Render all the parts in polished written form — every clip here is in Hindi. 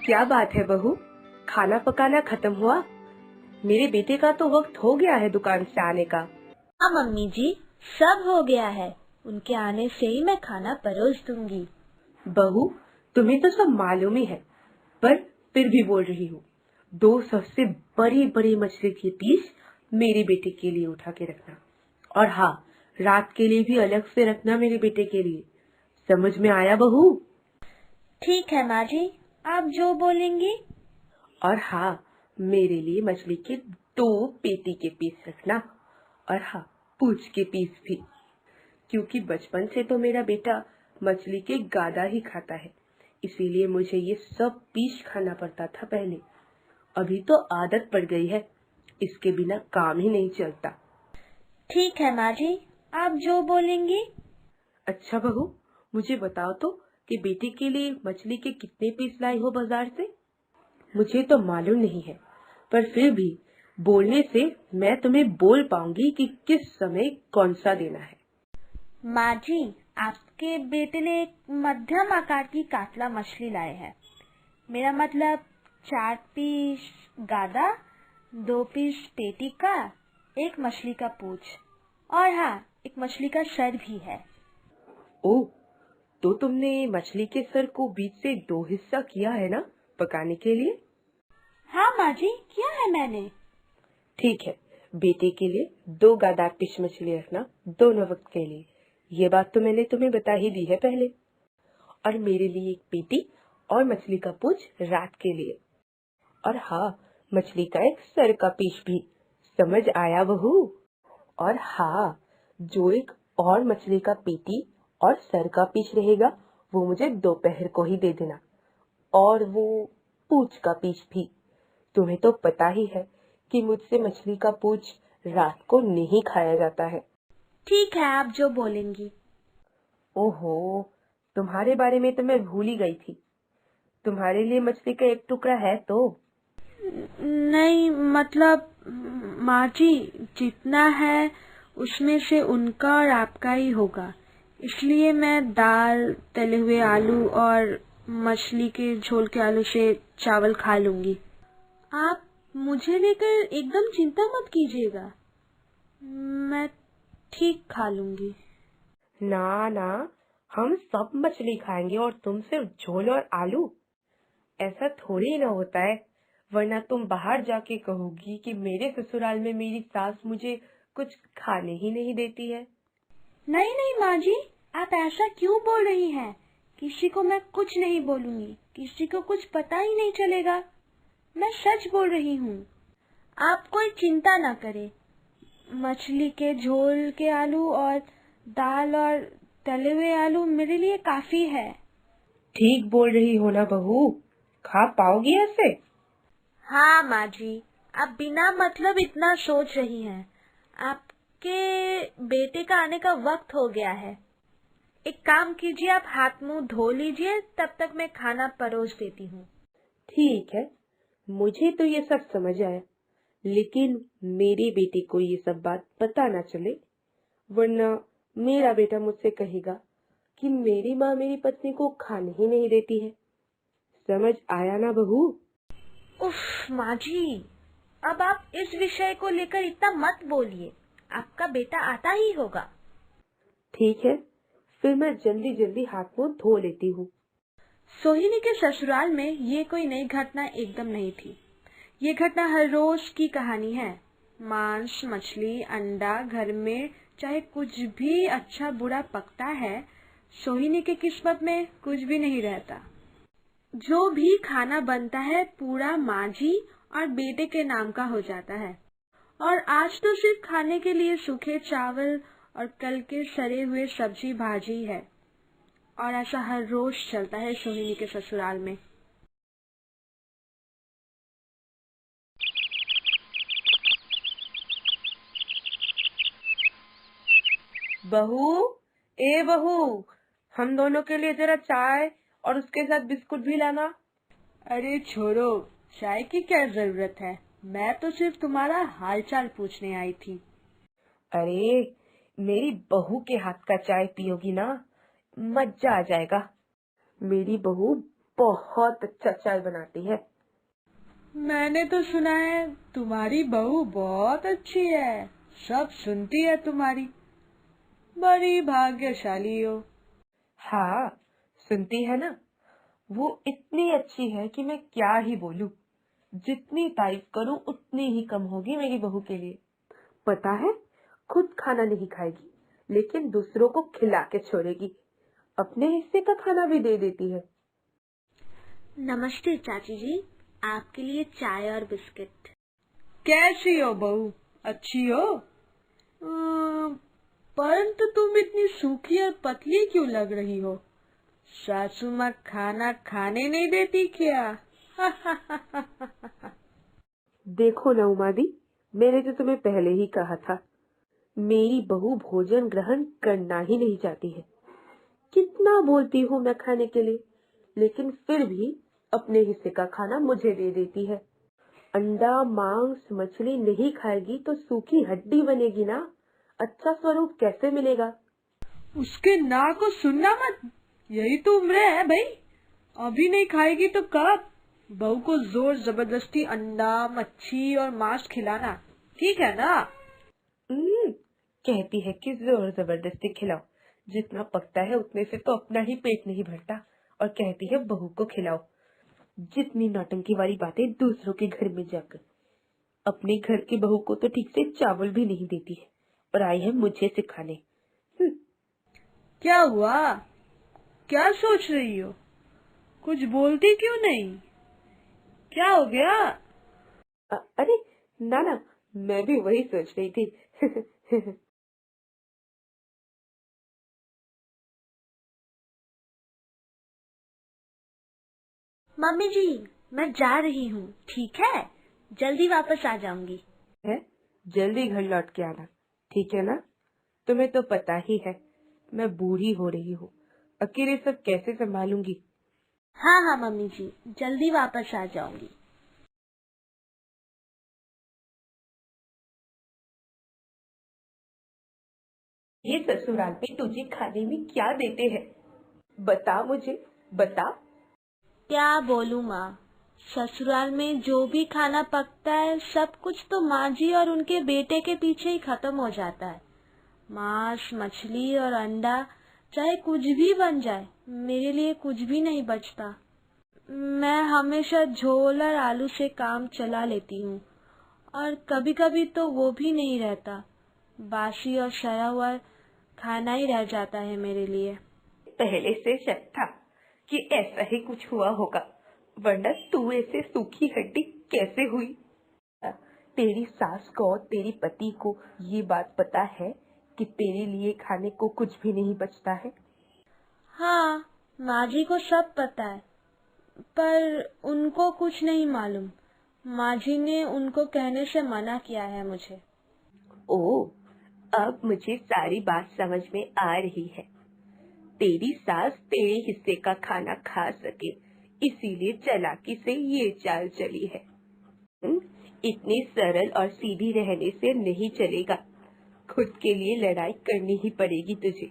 क्या बात है बहू, खाना पकाना खत्म हुआ? मेरे बेटे का तो वक्त हो गया है दुकान से आने का। हाँ मम्मी जी, सब हो गया है। उनके आने से ही मैं खाना परोस दूंगी। बहू, तुम्हें तो सब मालूम ही है, पर फिर भी बोल रही हूँ, 2 सबसे बड़ी बड़ी मछली की पीस मेरे बेटे के लिए उठा के रखना। और हाँ, रात के लिए भी अलग से रखना मेरे बेटे के लिए। समझ में आया बहू? ठीक है माँ जी, आप जो बोलेंगी। और हाँ, मेरे लिए मछली के 2 पेटी के पीस रखना। और हाँ, पूंछ के पीस भी, क्योंकि बचपन से तो मेरा बेटा मछली के गादा ही खाता है, इसीलिए मुझे ये सब पीस खाना पड़ता था पहले। अभी तो आदत पड़ गई है, इसके बिना काम ही नहीं चलता। ठीक है माँ जी, आप जो बोलेंगी। अच्छा बहू, मुझे बताओ तो कि बेटे के लिए मछली के कितने पीस लाई हो बाजार से? मुझे तो मालूम नहीं है, पर फिर भी बोलने से मैं तुम्हें बोल पाऊंगी कि किस समय कौन सा देना है। माँ जी, आपके बेटे ने एक मध्यम आकार की कातला मछली लाए है। मेरा मतलब 4 पीस गादा, 2 पीस पेटी का, एक मछली का पूंछ और हाँ, एक मछली का सर भी है। ओह, तो तुमने मछली के सर को बीच से 2 हिस्सा किया है ना, पकाने के लिए? हाँ माँ जी, किया है मैंने। ठीक है, बेटे के लिए 2 गादार पीस मछली रखना, दोनों वक्त के लिए। ये बात तो मैंने तुम्हें बता ही दी है पहले। और मेरे लिए एक पेटी और मछली का पूंछ रात के लिए। और हाँ, मछली का एक सर का पीस भी। समझ आया बहू? और हाँ, जो एक और मछली का पेटी और सर का पीस रहेगा, वो मुझे दोपहर को ही दे देना। और वो पूंछ का पीस भी। तुम्हें तो पता ही है कि मुझसे मछली का पूंछ रात को नहीं खाया जाता है। ठीक है, आप जो बोलेंगी। ओहो, तुम्हारे बारे में तो मैं भूल ही गई थी। तुम्हारे लिए मछली का एक टुकड़ा है तो? नहीं मतलब माँ जी, जितना है उसमें से उनका और आपका ही होगा। इसलिए मैं दाल, तले हुए आलू और मछली के झोल के आलू से चावल खा लूंगी। आप मुझे लेकर एकदम चिंता मत कीजिएगा, मैं ठीक खा लूंगी। ना ना, हम सब मछली खाएंगे और तुम सिर्फ झोल और आलू। ऐसा थोड़ी ना होता है, वरना तुम बाहर जाके कहोगी कि मेरे ससुराल में मेरी सास मुझे कुछ खाने ही नहीं देती है। नहीं नहीं माँ जी, आप ऐसा क्यों बोल रही हैं? किसी को मैं कुछ नहीं बोलूंगी, किसी को कुछ पता ही नहीं चलेगा। मैं सच बोल रही हूँ। आप कोई चिंता ना करें। मछली के झोल के आलू और दाल और तले हुए आलू मेरे लिए काफी है। ठीक बोल रही हो ना बहू? खा पाओगी ऐसे? हाँ माँ जी, आप बिना मतलब इतना सोच रही हैं। आपके बेटे का आने का वक्त हो गया है। एक काम कीजिए, आप हाथ मुंह धो लीजिए, तब तक मैं खाना परोस देती हूँ। ठीक है, मुझे तो ये सब समझ आया, लेकिन मेरे बेटे को ये सब बात पता ना चले, वरना मेरा बेटा मुझसे कहेगा कि मेरी माँ मेरी पत्नी को खाने ही नहीं देती है। समझ आया ना बहू? उफ माँ जी, अब आप इस विषय को लेकर इतना मत बोलिए। आपका बेटा आता ही होगा। ठीक है, फिर मैं जल्दी जल्दी हाथ मुंह धो लेती हूँ। सोहिनी के ससुराल में ये कोई नई घटना एकदम नहीं थी। ये घटना हर रोज की कहानी है। मांस, मछली, अंडा घर में चाहे कुछ भी अच्छा बुरा पकता है, सोहिनी की किस्मत में कुछ भी नहीं रहता। जो भी खाना बनता है पूरा माँ जी और बेटे के नाम का हो जाता है। और आज तो सिर्फ खाने के लिए सूखे चावल और कल के सड़े हुए सब्जी भाजी है। और ऐसा हर रोज चलता है सोहिनी के ससुराल में। बहू, ए बहू, हम दोनों के लिए जरा चाय और उसके साथ बिस्कुट भी लाना। अरे छोड़ो, चाय की क्या जरूरत है? मैं तो सिर्फ तुम्हारा हालचाल पूछने आई थी। अरे, मेरी बहू के हाथ का चाय पियोगी ना, मजा आ जाएगा। मेरी बहू बहुत अच्छा चाय बनाती है। मैंने तो सुना है तुम्हारी बहू बहुत अच्छी है, सब सुनती है तुम्हारी, बड़ी भाग्यशाली हो। हाँ, सुनती है ना। वो इतनी अच्छी है कि मैं क्या ही बोलूं। जितनी तारीफ करूं उतनी ही कम होगी मेरी बहू के लिए। पता है, खुद खाना नहीं खाएगी, लेकिन दूसरों को खिला के छोड़ेगी। अपने हिस्से का खाना भी दे देती है। नमस्ते चाची जी, आपके लिए चाय और बिस्किट। कैसी हो बहू, अच्छी हो? परंतु तुम इतनी सूखी और पतली क्यों लग रही हो? सासू माँ खाना खाने नहीं देती क्या? देखो ना उमा दी, मैंने तो तुम्हें पहले ही कहा था, मेरी बहू भोजन ग्रहण करना ही नहीं चाहती है। कितना बोलती हूँ मैं खाने के लिए, लेकिन फिर भी अपने हिस्से का खाना मुझे दे देती है। अंडा, मांस, मछली नहीं खाएगी तो सूखी हड्डी बनेगी ना, अच्छा स्वरूप कैसे मिलेगा? उसके ना को सुनना मत, यही तो उम्र है भाई। अभी नहीं खाएगी तो कब? बहू को जोर जबरदस्ती अंडा, मच्छी और मांस खिलाना ठीक है ना? कहती है कि जोर जबरदस्ती खिलाओ, जितना पकता है उतने से तो अपना ही पेट नहीं भरता, और कहती है बहू को खिलाओ। जितनी नौटंकी वाली बातें दूसरों के घर में जाकर। अपने घर की बहू को तो ठीक से चावल भी नहीं देती है, और आई है मुझे सिखाने। क्या हुआ? क्या सोच रही हो? कुछ बोलती क्यों नहीं? क्या हो गया? अरे ना ना, मैं भी वही सोच रही थी। मम्मी जी, मैं जा रही हूँ, ठीक है? जल्दी वापस आ जाऊंगी। है, जल्दी घर लौट के आना, ठीक है ना? तुम्हें तो पता ही है, मैं बूढ़ी हो रही हूँ, अकेले सब कैसे संभालूंगी। हाँ हाँ मम्मी जी, जल्दी वापस आ जाऊंगी। ये ससुराल में तुझे खाने में क्या देते हैं? बता मुझे, बता। क्या बोलूँ माँ, ससुराल में जो भी खाना पकता है सब कुछ तो माँ जी और उनके बेटे के पीछे ही खत्म हो जाता है। मांस, मछली और अंडा, चाहे कुछ भी बन जाए, मेरे लिए कुछ भी नहीं बचता। मैं हमेशा झोल और आलू से काम चला लेती हूँ, और कभी कभी तो वो भी नहीं रहता, बासी और सड़ा हुआ खाना ही रह जाता है मेरे लिए। पहले से शक था कि ऐसा ही कुछ हुआ होगा, वरना तू ऐसे सूखी हड्डी कैसे हुई? तेरी सास को और तेरे पति को ये बात पता है कि तेरे लिए खाने को कुछ भी नहीं बचता है? हाँ, माँ जी को सब पता है, पर उनको कुछ नहीं मालूम। माँ जी ने उनको कहने से मना किया है मुझे। ओ, अब मुझे सारी बात समझ में आ रही है। तेरी सास तेरे हिस्से का खाना खा सके, इसीलिए चालाकी से ये चाल चली है। इतनी सरल और सीधी रहने से नहीं चलेगा। खुद के लिए लड़ाई करनी ही पड़ेगी तुझे।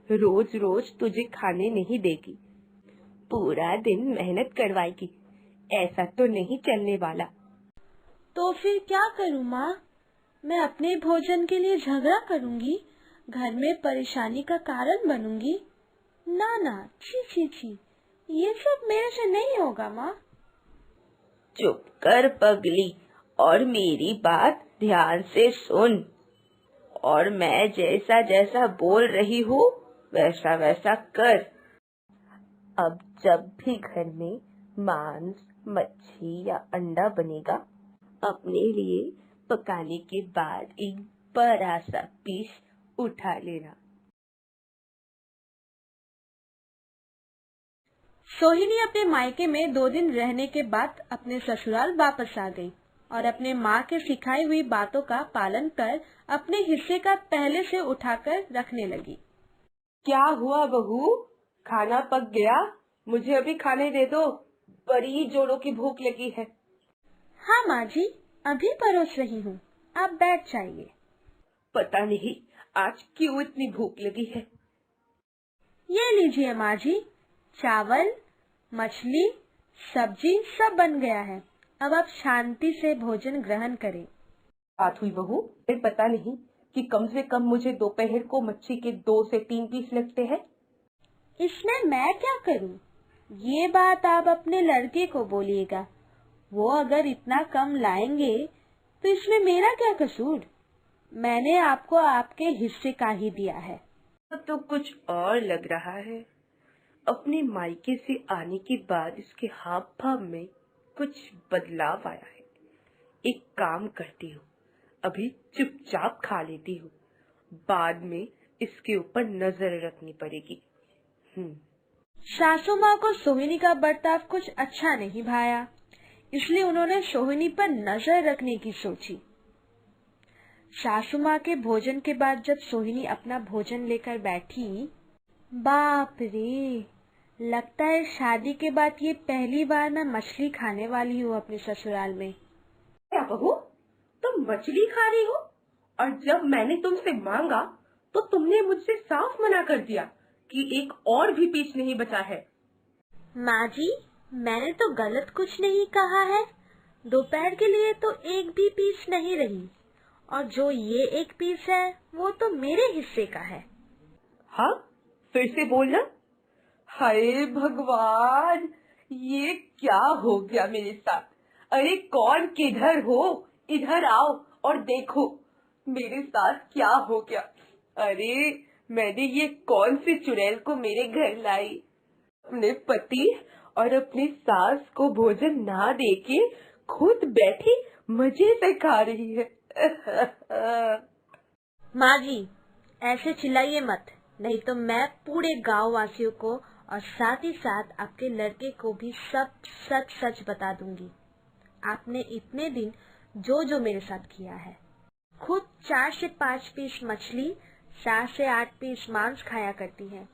रोज रोज तुझे खाने नहीं देगी, पूरा दिन मेहनत करवाएगी। ऐसा तो नहीं चलने वाला। तो फिर क्या करूँ माँ? मैं अपने भोजन के लिए झगड़ा करूँगी, घर में परेशानी का कारण बनूंगी? ना ना, छी छी छी, ये सब मेरे से नहीं होगा माँ। चुप कर पगली, और मेरी बात ध्यान से सुन। और मैं जैसा जैसा बोल रही हूँ वैसा वैसा कर। अब जब भी घर में मांस, मच्छी या अंडा बनेगा, अपने लिए पकाने के बाद एक बड़ा सा पीस उठा लेना। सोहिनी अपने मायके में 2 दिन रहने के बाद अपने ससुराल वापस आ गई और अपने माँ के सिखाई हुई बातों का पालन कर अपने हिस्से का पहले से उठाकर रखने लगी। क्या हुआ बहू, खाना पक गया? मुझे अभी खाने दे दो, बड़ी जोरों की भूख लगी है। हाँ माँ जी, अभी परोस रही हूँ, आप बैठ जाइए। पता नहीं आज क्यों इतनी भूख लगी है। ये लीजिए माँ जी, चावल, मछली, सब्जी सब बन गया है। अब आप शांति से भोजन ग्रहण करें। बात हुई बहू, फिर पता नहीं कि कम से कम मुझे दोपहर को मच्छी के 2 से 3 पीस लगते हैं। इसमें मैं क्या करूं? ये बात आप अपने लड़के को बोलिएगा। वो अगर इतना कम लाएंगे तो इसमें मेरा क्या कसूर? मैंने आपको आपके हिस्से का ही दिया है। तो कुछ और लग रहा है। अपने मायके से आने के बाद इसके हाव भाव में कुछ बदलाव आया है। एक काम करती हूँ, अभी चुपचाप खा लेती हूँ, बाद में इसके ऊपर नजर रखनी पड़ेगी। सासू माँ को सोहिनी का बर्ताव कुछ अच्छा नहीं भाया, इसलिए उन्होंने सोहिनी पर नजर रखने की सोची। सासू माँ के भोजन के बाद जब सोहिनी अपना भोजन लेकर बैठी, बाप रे, लगता है शादी के बाद ये पहली बार मैं मछली खाने वाली हूँ अपने ससुराल में। क्या बहू, तुम मछली खा रही हो? और जब मैंने तुमसे मांगा तो तुमने मुझसे साफ मना कर दिया कि एक और भी पीस नहीं बचा है। माँ जी, मैंने तो गलत कुछ नहीं कहा है। दोपहर के लिए तो एक भी पीस नहीं रही, और जो ये एक पीस है वो तो मेरे हिस्से का है। हाँ, फिर से बोलना। हाय भगवान, ये क्या हो गया मेरे साथ? अरे कौन किधर हो? इधर आओ और देखो मेरे साथ क्या हो गया। अरे मैंने ये कौन सी चुड़ैल को मेरे घर लाई? अपने पति और अपनी सास को भोजन ना देके खुद बैठी मजे से खा रही है। माँ जी, ऐसे चिल्लाइए मत, नहीं तो मैं पूरे गांव वासियों को और साथ ही साथ आपके लड़के को भी सब सच सच बता दूंगी। आपने इतने दिन जो जो मेरे साथ किया है, खुद 4 से 5 पीस मछली, 7 से 8 पीस मांस खाया करती है,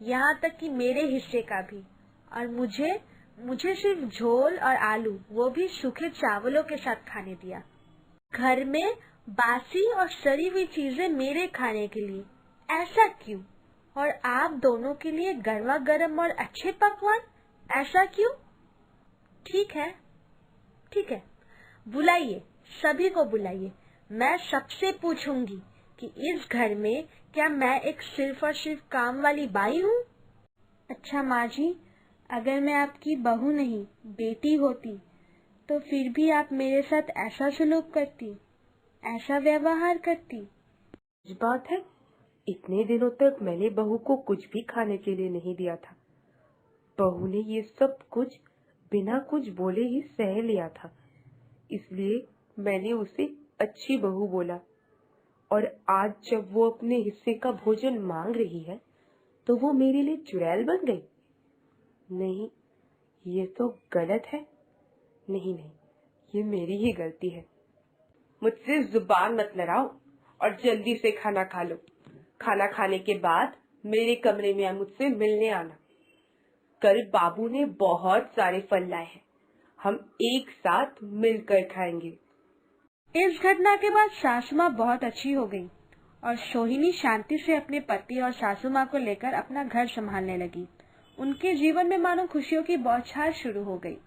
यहाँ तक कि मेरे हिस्से का भी। और मुझे सिर्फ झोल और आलू, वो भी सूखे चावलों के साथ खाने दिया। घर में बासी और सड़ी हुई चीजें मेरे खाने के लिए, ऐसा क्यों? और आप दोनों के लिए गर्मा गर्म और अच्छे पकवान, ऐसा क्यों? ठीक है, बुलाइए, सभी को बुलाइए। मैं सबसे पूछूंगी कि इस घर में क्या मैं एक सिर्फ और सिर्फ काम वाली बाई हूँ? अच्छा माँ जी, अगर मैं आपकी बहू नहीं बेटी होती तो फिर भी आप मेरे साथ ऐसा सलूक करती, ऐसा व्यवहार करती? कुछ बात है, इतने दिनों तक मैंने बहू को कुछ भी खाने के लिए नहीं दिया था। बहू ने ये सब कुछ बिना कुछ बोले ही सह लिया था, इसलिए मैंने उसे अच्छी बहू बोला। और आज जब वो अपने हिस्से का भोजन मांग रही है तो वो मेरे लिए चुड़ैल बन गई। नहीं, ये तो गलत है। नहीं, ये मेरी ही गलती है। मुझसे जुबान मत लड़ाओ और जल्दी से खाना खा लो। खाना खाने के बाद मेरे कमरे में मुझसे मिलने आना। कल बाबू ने बहुत सारे फल लाए हैं, हम एक साथ मिलकर खाएंगे। इस घटना के बाद सासू माँ बहुत अच्छी हो गई और सोहिनी शांति से अपने पति और सासू माँ को लेकर अपना घर संभालने लगी। उनके जीवन में मानो खुशियों की बौछार शुरू हो गई।